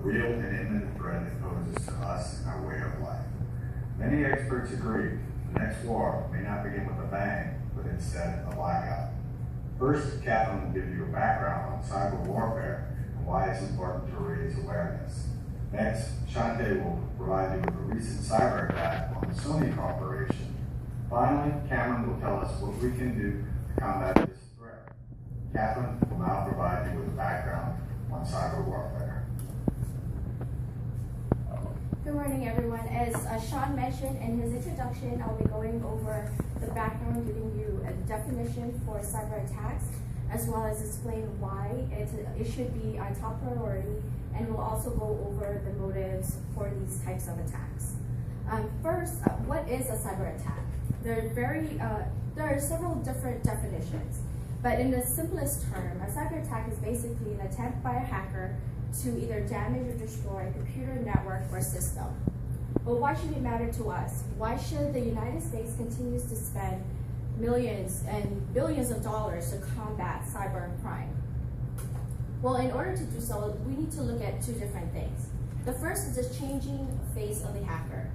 real and imminent threat it poses to us and our way of life. Many experts agree the next war may not begin with a bang, but instead a blackout. First, Catherine will give you a background on cyber warfare and why it's important to raise awareness. Next, Shante will provide you with a recent cyber attack on the Sony Corporation. Finally, Cameron will tell us what we can do to combat this threat. Catherine will now provide you with a background on cyber warfare. Good morning, everyone. As Sean mentioned in his introduction, I'll be going over the background, giving you a definition for cyber attacks, as well as explain why it should be our top priority, and we'll also go over the motives for these types of attacks. First, what is a cyber attack? There are several different definitions, but in the simplest term, a cyber attack is basically an attempt by a hacker to either damage or destroy a computer network or system. But why should it matter to us? Why should the United States continue to spend millions and billions of dollars to combat cyber crime? Well, in order to do so, we need to look at two different things. The first is the changing face of the hacker.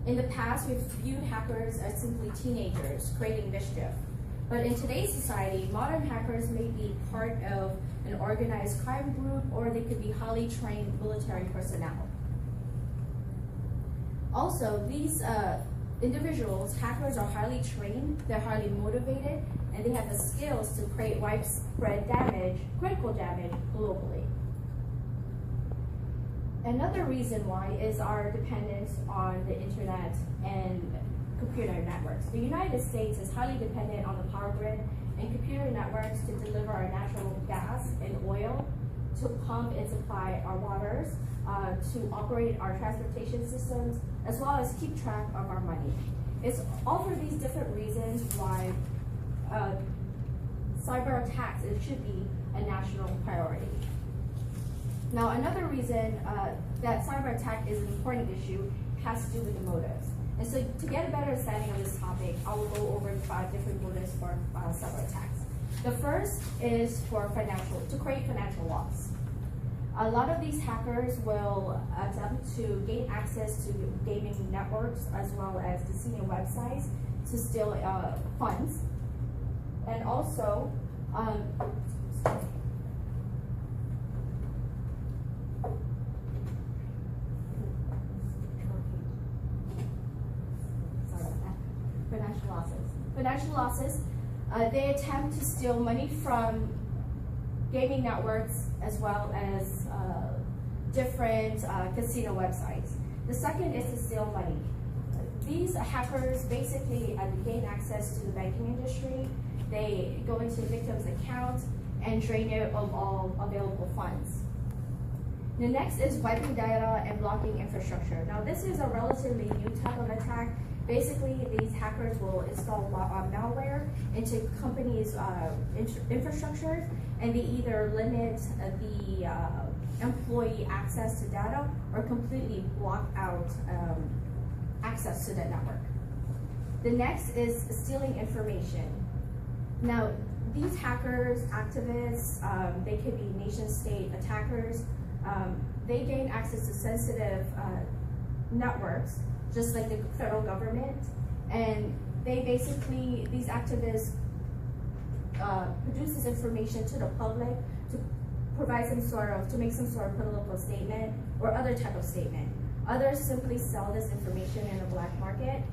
In the past, we've viewed hackers as simply teenagers creating mischief. But in today's society, modern hackers may be part of an organized crime group, or they could be highly trained military personnel. Also, these individuals, hackers, are highly trained, they're highly motivated, and they have the skills to create widespread damage, critical damage, globally. Another reason why is our dependence on the internet and computer networks. The United States is highly dependent on the power grid and computer networks to deliver our natural gas and oil, to pump and supply our waters, to operate our transportation systems, as well as keep track of our money. It's all for these different reasons why cyber attacks, it should be a national priority. Now, another reason that cyber attack is an important issue has to do with the motives. And so to get a better understanding of this topic, I will go over 5 different motives for cyber attacks. The first is to create financial loss. A lot of these hackers will attempt to gain access to gaming networks as well as casino websites to steal funds. And also, financial losses. They attempt to steal money from gaming networks as well as different casino websites. The second is to steal money. These hackers basically gain access to the banking industry. They go into the victim's account and drain it of all available funds. The next is wiping data and blocking infrastructure. Now, this is a relatively new type of attack. Basically, these hackers will install malware into companies' infrastructure, and they either limit the employee access to data or completely block out access to the network. The next is stealing information. Now, these hackers, activists, they could be nation-state attackers. They gain access to sensitive networks, just like the federal government, and these activists produce this information to the public to provide to make some sort of political statement or other type of statement. Others simply sell this information in the black market,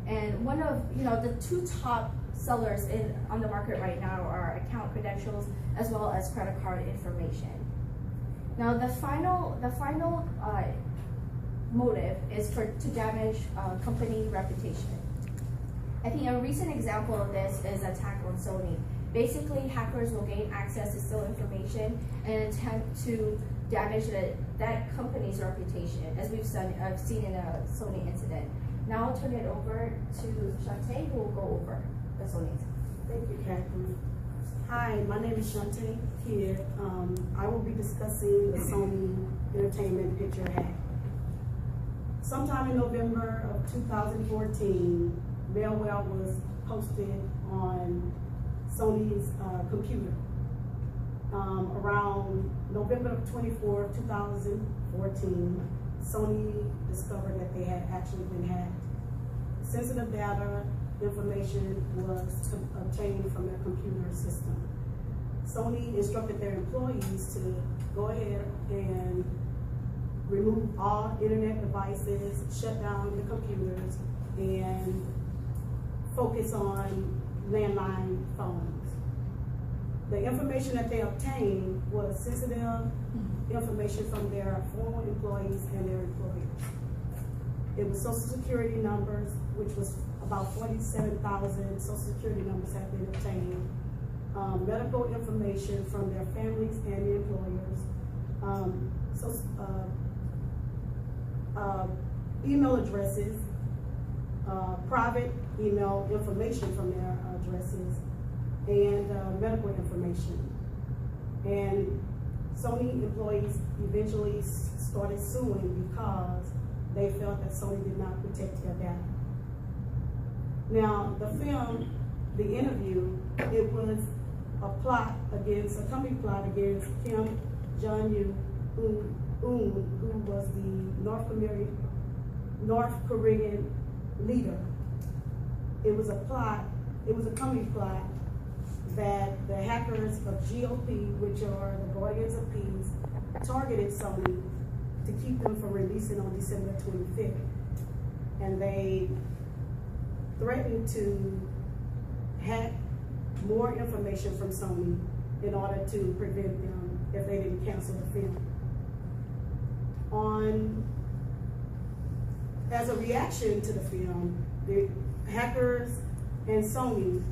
and one of the 2 top sellers on the market right now are account credentials as well as credit card information. Now, the final motive is to damage company reputation. I think a recent example of this is an attack on Sony. Basically, hackers will gain access to steal information and attempt to damage that company's reputation, as we've seen in a Sony incident. Now I'll turn it over to Shante, who will go over the Sony incident. Thank you, Catherine. Hi, my name is Shante here. I will be discussing the Sony Entertainment picture hack. Sometime in November of 2014, malware was posted on Sony's computer. Around November 24, 2014, Sony discovered that they had actually been hacked. Sensitive data information was obtained from their computer system. Sony instructed their employees to go ahead and remove all internet devices, shut down the computers, and focus on landline phones. The information that they obtained was sensitive information from their former employees and their employers. It was social security numbers, which was about 47,000 social security numbers have been obtained. Medical information from their families and the employers. Email addresses, private email information from their addresses, and medical information. And Sony employees eventually started suing because they felt that Sony did not protect their data. Now, the film, the interview, it was a company plot against Kim Jong-un, who was the North Korean leader. It was a company plot that the hackers of GOP, which are the Guardians of Peace, targeted Sony to keep them from releasing on December 25th. And they threatened to hack more information from Sony in order to prevent them if they didn't cancel the film. As a reaction to the film, the hackers and Sony,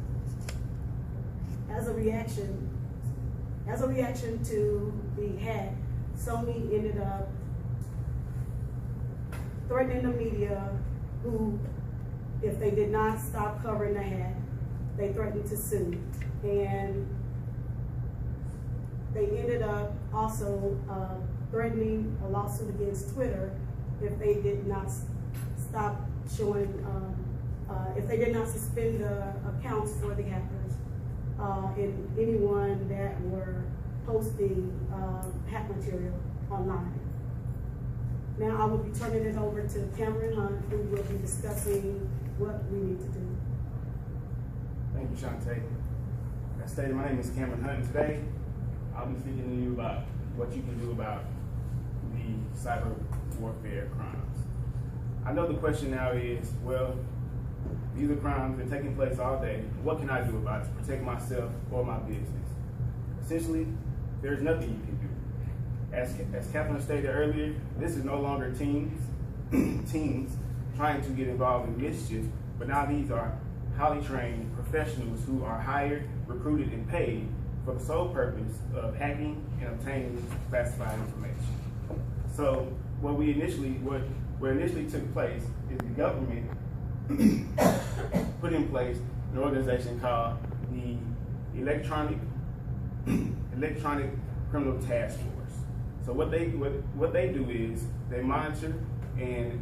as a reaction to the hack, Sony ended up threatening the media, who, if they did not stop covering the hack, they threatened to sue. And they ended up also threatening a lawsuit against Twitter if they did not stop showing, if they did not suspend the accounts for the hackers and anyone that were posting hack material online. Now I will be turning it over to Cameron Hunt, who will be discussing what we need to do. Thank you, Shantae. As stated, my name is Cameron Hunt, and today I'll be speaking to you about what you can do about the cyber warfare crimes. I know the question now is, well, these are crimes that are taking place all day. What can I do about it to protect myself or my business? Essentially, there's nothing you can do. As Catherine stated earlier, this is no longer teams trying to get involved in mischief, but now these are highly trained professionals who are hired, recruited, and paid for the sole purpose of hacking and obtaining classified information. So what initially took place is the government put in place an organization called the Electronic Criminal Task Force. So what they do is they monitor and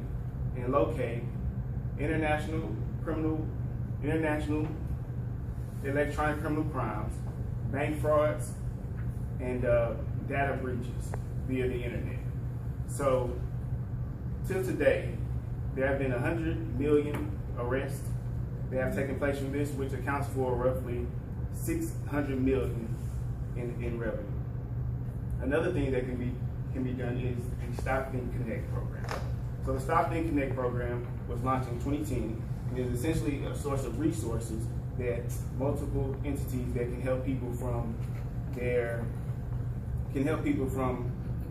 locate international electronic criminal crimes, bank frauds, and data breaches via the internet. So till today, there have been 100 million arrests that have taken place from this, which accounts for roughly 600 million in revenue. Another thing that can be done is the Stop Think Connect program. So the Stop Think Connect program was launched in 2010 and is essentially a source of resources that multiple entities that can help people from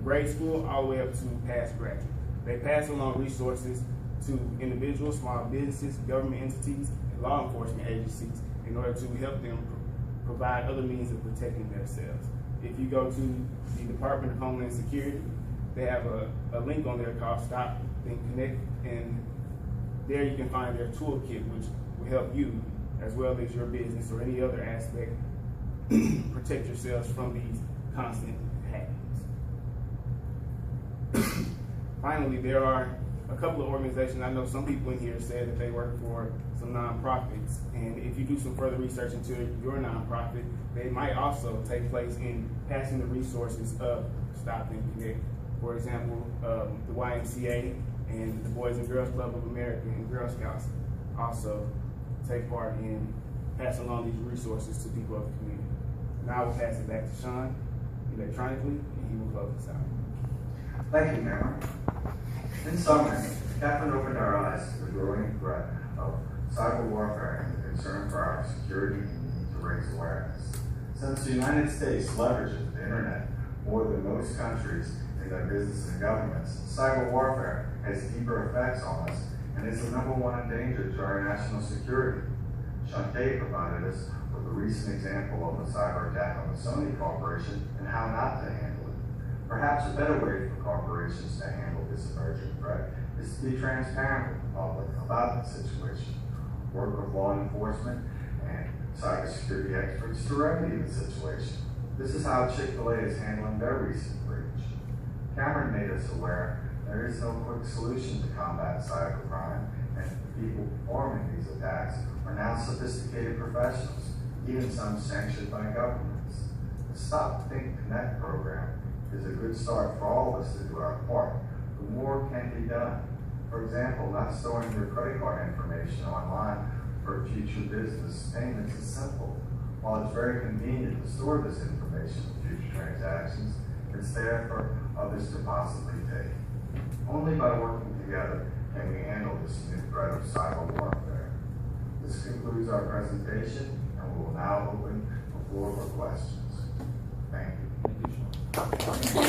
grade school all the way up to past graduate. They pass along resources to individuals, small businesses, government entities, and law enforcement agencies in order to help them provide other means of protecting themselves. If you go to the Department of Homeland Security, they have a link on there called Stop Think Connect, and there you can find their toolkit, which will help you, as well as your business or any other aspect, protect yourselves from these constant hackings. Finally, there are a couple of organizations. I know some people in here said that they work for some nonprofits, and if you do some further research into your nonprofit, they might also take place in passing the resources of Stop and Connect. For example, the YMCA and the Boys and Girls Club of America and Girl Scouts also take part in passing along these resources to people of the community. Now I will pass it back to Sean electronically, and he will close us out. Thank you, Cameron. In summary, Catherine opened our eyes to the growing threat of cyber warfare and the concern for our security and the need to raise awareness. Since the United States leverages the internet more than most countries in their business and governments, cyber warfare has deeper effects on us and is the #1 danger to our national security. Shantae provided us with a recent example of a cyber attack on the Sony Corporation and how not to handle it. Perhaps a better way for corporations to handle this emerging threat is to be transparent with the public about the situation, work with law enforcement and cybersecurity experts to remedy the situation. This is how Chick-fil-A is handling their recent breach. Cameron made us aware there is no quick solution to combat cybercrime, and the people performing these attacks are now sophisticated professionals, even some sanctioned by governments. The Stop, Think, Connect program is a good start for all of us to do our part, but more can be done. For example, not storing your credit card information online for future business payments is simple. While it's very convenient to store this information for future transactions, it's there for others to possibly take. Only by working together can we handle this new threat of cyber warfare. This concludes our presentation, and we will now open the floor for questions. Thank you.